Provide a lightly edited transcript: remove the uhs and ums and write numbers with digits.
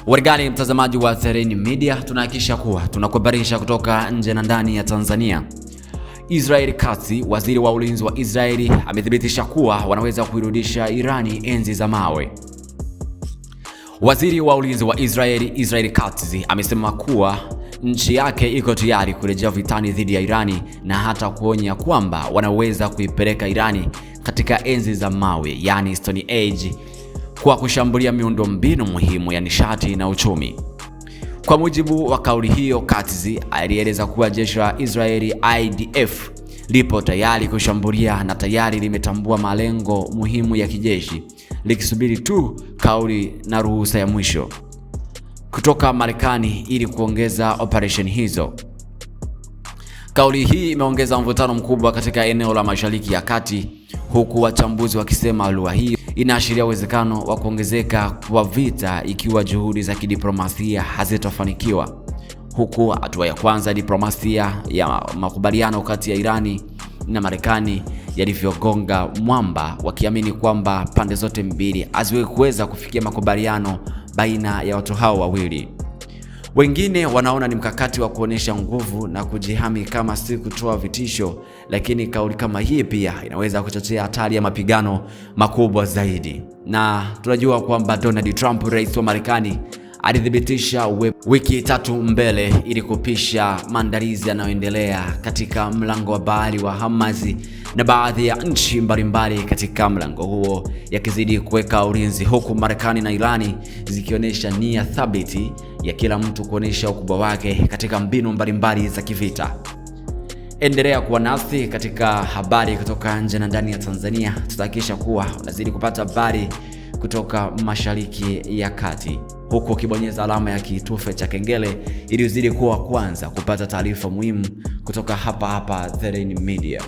Warigani mtazamaji wa The Rain Media, tunahakikisha kuwa tunakuhabarisha kutoka nje na ndani ya Tanzania. Israel Katz, waziri wa ulinzi wa Israeli, amethibitisha kuwa wanaweza kuirudisha Irani enzi za mawe. Waziri wa ulinzi wa Israel Katz amesema kuwa nchi yake iko tayari kurejea vitani dhidi ya Irani na hata kuonya kwamba wanaweza kuipeleka Irani katika enzi za mawe, yani Stone Age, kwa kushambulia miundombinu muhimu ya nishati na uchumi. Kwa mujibu wa kauli hiyo, Katz alieleza kuwa jeshi la Israeli IDF lipo tayari kushambulia na tayari limetambua malengo muhimu ya kijeshi, likisubiri tu kauli na ruhusa ya mwisho kutoka Marekani ili kuongeza operation hizo. Kauli hii imeongeza mvutano mkubwa katika eneo la Mashariki ya Kati, huku wachambuzi wakisema lugha hii inaashiria uwezekano wa kuongezeka kwa vita ikiwa juhudi za kidiplomasia hazitafanikiwa, huku hatua ya kwanza ya diplomasia ya makubaliano kati ya Irani na Marekani yalivyogonga mwamba, wakiamini kwamba pande zote mbili haziwezi kufikia makubaliano baina ya watu hao wawili. Wengine wanaona ni mkakati wa kuonesha nguvu na kujihami kama si kutoa vitisho, lakini kauli kama hii pia inaweza kuchochea hatari ya mapigano makubwa zaidi. Na tunajua kwamba Donald Trump, rais wa Marekani, alithibitisha wiki 3 mbele ili kupisha maandalizi yanayoendelea katika mlango wa bahari wa Hormuz, na baadhi ya nchi mbalimbali katika mlango huo yakizidi kuweka ulinzi, huku Marekani na Irani zikionyesha nia thabiti ya kila mtu kuonesha ukubwa wake katika mbinu mbalimbali za kivita. Endelea kuwa nasi katika habari kutoka nje na ndani ya Tanzania. Tutahakikisha kuwa unazidi kupata habari kutoka Mashariki ya Kati, huku ukibonyeza alama ya kitufe cha kengele ili uzidi kuwa kwanza kupata taarifa muhimu kutoka hapa The Rain Media.